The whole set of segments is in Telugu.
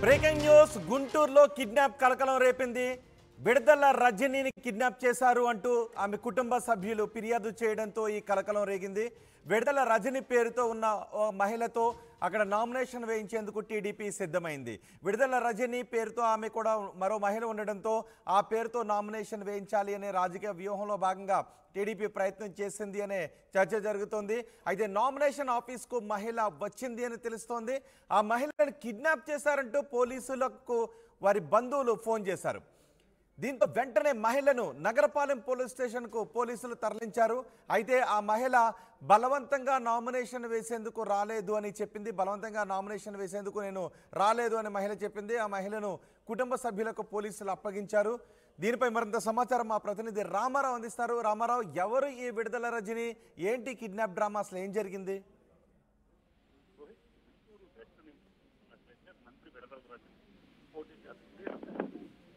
బ్రేకింగ్ న్యూస్ గుంటూరులో కిడ్నాప్ కలకలం రేపింది. విడుదల రజనీని కిడ్నాప్ చేశారు అంటూ ఆమె కుటుంబ సభ్యులు ఫిర్యాదు చేయడంతో ఈ కలకలం రేగింది. విడుదల రజని పేరుతో ఉన్న మహిళతో అక్కడ నామినేషన్ వేయించేందుకు టీడీపీ సిద్ధమైంది. విడుదల రజని పేరుతో ఆమె కూడా మరో మహిళ ఉండడంతో ఆ పేరుతో నామినేషన్ వేయించాలి అనే రాజకీయ వ్యూహంలో భాగంగా టీడీపీ ప్రయత్నం చేసింది అనే చర్చ జరుగుతోంది. అయితే నామినేషన్ ఆఫీస్కు మహిళ వచ్చింది అని తెలుస్తోంది. ఆ మహిళను కిడ్నాప్ చేశారంటూ పోలీసులకు వారి బంధువులు ఫోన్ చేశారు. దీంతో వెంటనే మహిళను నగరపాలెం పోలీస్ స్టేషన్కు పోలీసులు తరలించారు. అయితే ఆ మహిళ బలవంతంగా నామినేషన్ వేసేందుకు రాలేదు అని చెప్పింది. బలవంతంగా నామినేషన్ వేసేందుకు నేను రాలేదు అని మహిళ చెప్పింది. ఆ మహిళను కుటుంబ సభ్యులకు పోలీసులు అప్పగించారు. దీనిపై మరింత సమాచారం మా ప్రతినిధి రామారావు అందిస్తారు. రామారావు, ఎవరు ఈ విడుదల రజని? ఏంటి కిడ్నాప్ డ్రామా? అసలు ఏం జరిగింది?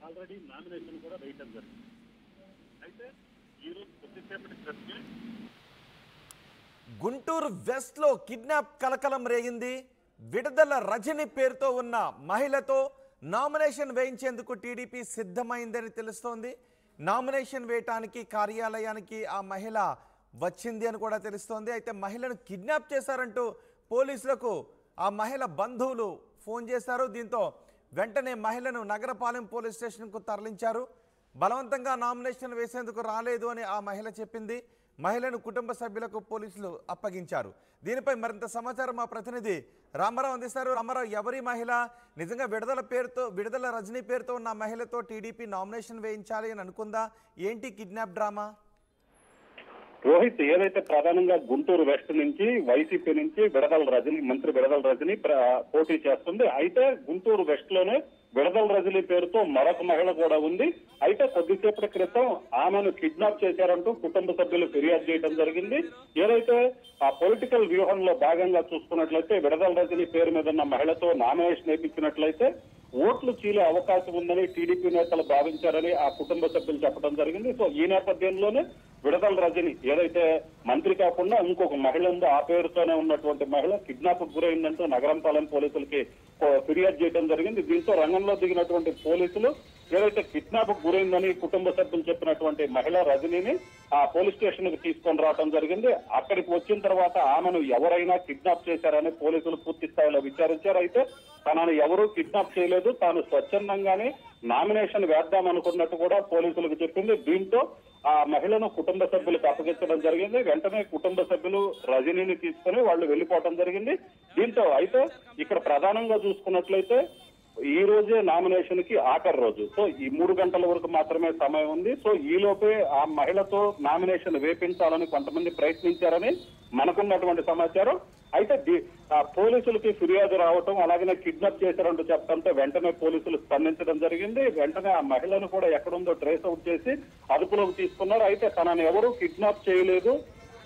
ఆల్రెడీ నామినేషన్ కూడా వేయటం జరిగింది. అయితే ఈరోజు కొద్దిసేపటి క్రితమే గుంటూరు వెస్ట్ లో కిడ్నాప్ కలకలం రేగింది. విడుదల రజని పేరుతో ఉన్న మహిళతో నామినేషన్ వేయించేందుకు టీడీపీ సిద్ధమైందని తెలుస్తోంది. నామినేషన్ వేయటానికి కార్యాలయానికి ఆ మహిళ వచ్చింది అని కూడా తెలుస్తోంది. అయితే మహిళను కిడ్నాప్ చేశారంటూ పోలీసులకు ఆ మహిళ బంధువులు ఫోన్ చేశారు. దీంతో వెంటనే మహిళను నగరపాలెం పోలీస్ స్టేషన్కు తరలించారు. బలవంతంగా నామినేషన్ వేసేందుకు రాలేదు అని ఆ మహిళ చెప్పింది. మహిళను కుటుంబ సభ్యులకు పోలీసులు అప్పగించారు. దీనిపై మరింత సమాచారం మా ప్రతినిధి రామారావు అందిస్తారు. రామారావు, ఎవరి మహిళ? నిజంగా విడుదల రజనీ పేరుతో ఉన్న మహిళతో టీడీపీ నామినేషన్ వేయించాలి అని అనుకుందా? ఏంటి కిడ్నాప్ డ్రామా? రోహిత్, ఏదైతే ప్రధానంగా గుంటూరు వెస్ట్ నుంచి వైసీపీ నుంచి మంత్రి విడుదల రజని పోటీ చేస్తుంది. అయితే గుంటూరు వెస్ట్ లోనే విడుదల రజని పేరుతో మరొక మహిళ కూడా ఉంది. అయితే కొద్దిసేపటి క్రితం ఆమెను కిడ్నాప్ చేశారంటూ కుటుంబ సభ్యులు ఫిర్యాదు చేయడం జరిగింది. ఏదైతే ఆ పొలిటికల్ వ్యూహంలో భాగంగా చూసుకున్నట్లయితే విడుదల రజని పేరు మీద ఉన్న మహిళతో నామినేషన్ వేయించినట్లయితే ఓట్లు చీలే అవకాశం ఉందని టీడీపీ నేతలు భావించారని ఆ కుటుంబ సభ్యులు చెప్పడం జరిగింది. సో ఈ నేపథ్యంలోనే విడుదల రజని ఏదైతే మంత్రి కాకుండా ఇంకొక మహిళ ఉందో ఆ పేరుతోనే ఉన్నటువంటి మహిళ కిడ్నాప్ గురైందంటూ నగరంపాలెం పోలీసులకి ఫిర్యాదు చేయడం జరిగింది. దీంతో రంగంలో దిగినటువంటి పోలీసులు ఏదైతే కిడ్నాప్ గురైందని కుటుంబ సభ్యులు చెప్పినటువంటి మహిళ రజనీని ఆ పోలీస్ స్టేషన్ కి తీసుకొని రావడం జరిగింది. అక్కడికి వచ్చిన తర్వాత ఆమెను ఎవరైనా కిడ్నాప్ చేశారని పోలీసులు పూర్తి స్థాయిలో విచారించారు. అయితే తనను ఎవరూ కిడ్నాప్ చేయలేదు, తాను స్వచ్ఛందంగానే నామినేషన్ వేద్దామనుకున్నట్టు కూడా పోలీసులకు చెప్పింది. దీంతో ఆ మహిళను కుటుంబ సభ్యులకు అప్పగించడం జరిగింది. వెంటనే కుటుంబ సభ్యులు రజనీని తీసుకుని వాళ్ళు వెళ్లిపోవడం జరిగింది. దీంతో అయితే ఇక్కడ ప్రధానంగా చూసుకున్నట్లయితే ఈ రోజే నామినేషన్ కి ఆఖరి రోజు. సో ఈ 3 గంటల వరకు మాత్రమే సమయం ఉంది. సో ఈ లోపే ఆ మహిళతో నామినేషన్ వేపించాలని కొంతమంది ప్రయత్నించారని మనకున్నటువంటి సమాచారం. అయితే పోలీసులకి ఫిర్యాదు రావటం, అలాగే కిడ్నాప్ చేశారంటూ చెప్పడంతో వెంటనే పోలీసులు స్పందించడం జరిగింది. వెంటనే ఆ మహిళను కూడా ఎక్కడుందో ట్రేస్ అవుట్ చేసి అదుపులోకి తీసుకున్నారు. అయితే తనని ఎవరూ కిడ్నాప్ చేయలేదు,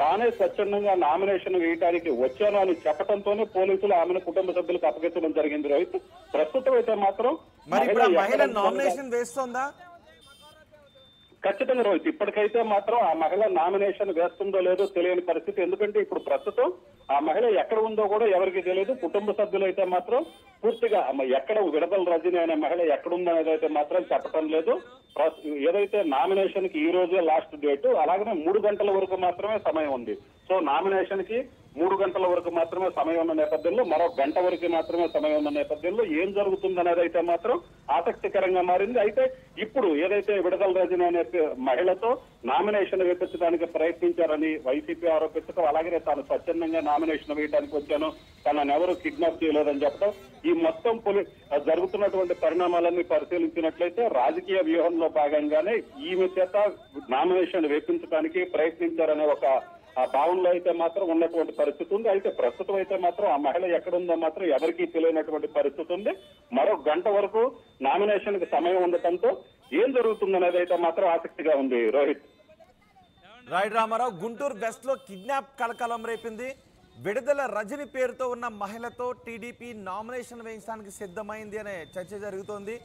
తానే స్వచ్ఛందంగా నామినేషన్ వేయడానికి వచ్చాను అని చెప్పడంతోనే పోలీసులు ఆమెను కుటుంబ సభ్యులకు అప్పగించడం జరిగింది. రోహిత్, ప్రస్తుతం అయితే మాత్రం మహిళ నామినేషన్ వేస్తోందా? ఖచ్చితంగా రోహిత్, ఇప్పటికైతే మాత్రం ఆ మహిళ నామినేషన్ వేస్తుందో లేదో తెలియని పరిస్థితి. ఎందుకంటే ఇప్పుడు ప్రస్తుతం ఆ మహిళ ఎక్కడ ఉందో కూడా ఎవరికి తెలియదు. కుటుంబ సభ్యులు అయితే మాత్రం పూర్తిగా ఎక్కడ విడుదల రజని అనే మహిళ ఎక్కడుందనేది అయితే మాత్రం చెప్పడం లేదు. ఏదైతే నామినేషన్ కి ఈ రోజే లాస్ట్ డేటు, అలాగనే 3 గంటల వరకు మాత్రమే సమయం ఉంది. సో నామినేషన్ కి 3 గంటల వరకు మాత్రమే సమయం ఉన్న నేపథ్యంలో, మరో గంట వరకు మాత్రమే సమయం ఉన్న నేపథ్యంలో ఏం జరుగుతుందనేది అయితే మాత్రం ఆసక్తికరంగా మారింది. అయితే ఇప్పుడు ఏదైతే విడుదల రజని అనే మహిళతో నామినేషన్ వేపించడానికి ప్రయత్నించారని వైసీపీ ఆరోపించడం, అలాగే తాను స్వచ్ఛందంగా నామినేషన్ వేయడానికి వచ్చాను, తనను ఎవరు కిడ్నాప్ చేయలేదని చెప్పడం, ఈ మొత్తం జరుగుతున్నటువంటి పరిణామాలన్నీ పరిశీలించినట్లయితే రాజకీయ వ్యూహంలో భాగంగానే ఈమె చేత నామినేషన్ వేపించడానికి ప్రయత్నించారనే ఒక ఆ భావనలో అయితే మాత్రం ఉన్నటువంటి పరిస్థితి ఉంది. అయితే ప్రస్తుతం అయితే మాత్రం ఆ మహిళ ఎక్కడుందో మాత్రం ఎవరికీ తెలియనటువంటి పరిస్థితి ఉంది. మరో గంట వరకు నామినేషన్ కి సమయం ఉండటంతో ఏం జరుగుతుందనేది అయితే మాత్రం ఆసక్తిగా ఉంది. రోహిత్, రైట్ రామారావు, గుంటూరు వెస్ట్ లో కిడ్నాప్ కలకలం రేపింది. విడుదల రజని పేరుతో ఉన్న మహిళతో టీడీపీ నామినేషన్ వేయించడానికి సిద్ధమైంది అనే చర్చ జరుగుతోంది.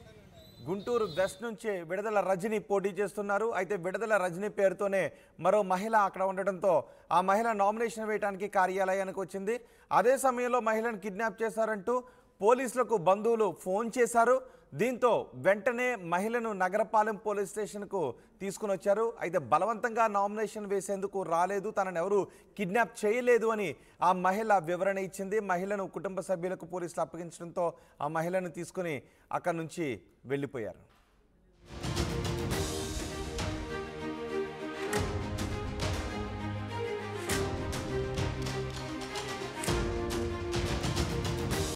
గుంటూరు వెస్ట్ నుంచి విడుదల రజని పోటీ చేస్తున్నారు. అయితే విడుదల రజని పేరుతోనే మరో మహిళ అక్కడ ఉండడంతో ఆ మహిళ నామినేషన్ వేయడానికి కార్యాలయానికి వచ్చింది. అదే సమయంలో మహిళను కిడ్నాప్ చేశారంటూ పోలీసులకు బంధువులు ఫోన్ చేశారు. దీంతో వెంటనే మహిళను నగరపాలెం పోలీస్ స్టేషన్కు తీసుకుని వచ్చారు. అయితే బలవంతంగా నామినేషన్ వేసేందుకు రాలేదు, తనను ఎవరు కిడ్నాప్ చేయలేదు అని ఆ మహిళ వివరణ ఇచ్చింది. మహిళను కుటుంబ సభ్యులకు పోలీసులు అప్పగించడంతో ఆ మహిళను తీసుకుని అక్కడి నుంచి వెళ్ళిపోయారు.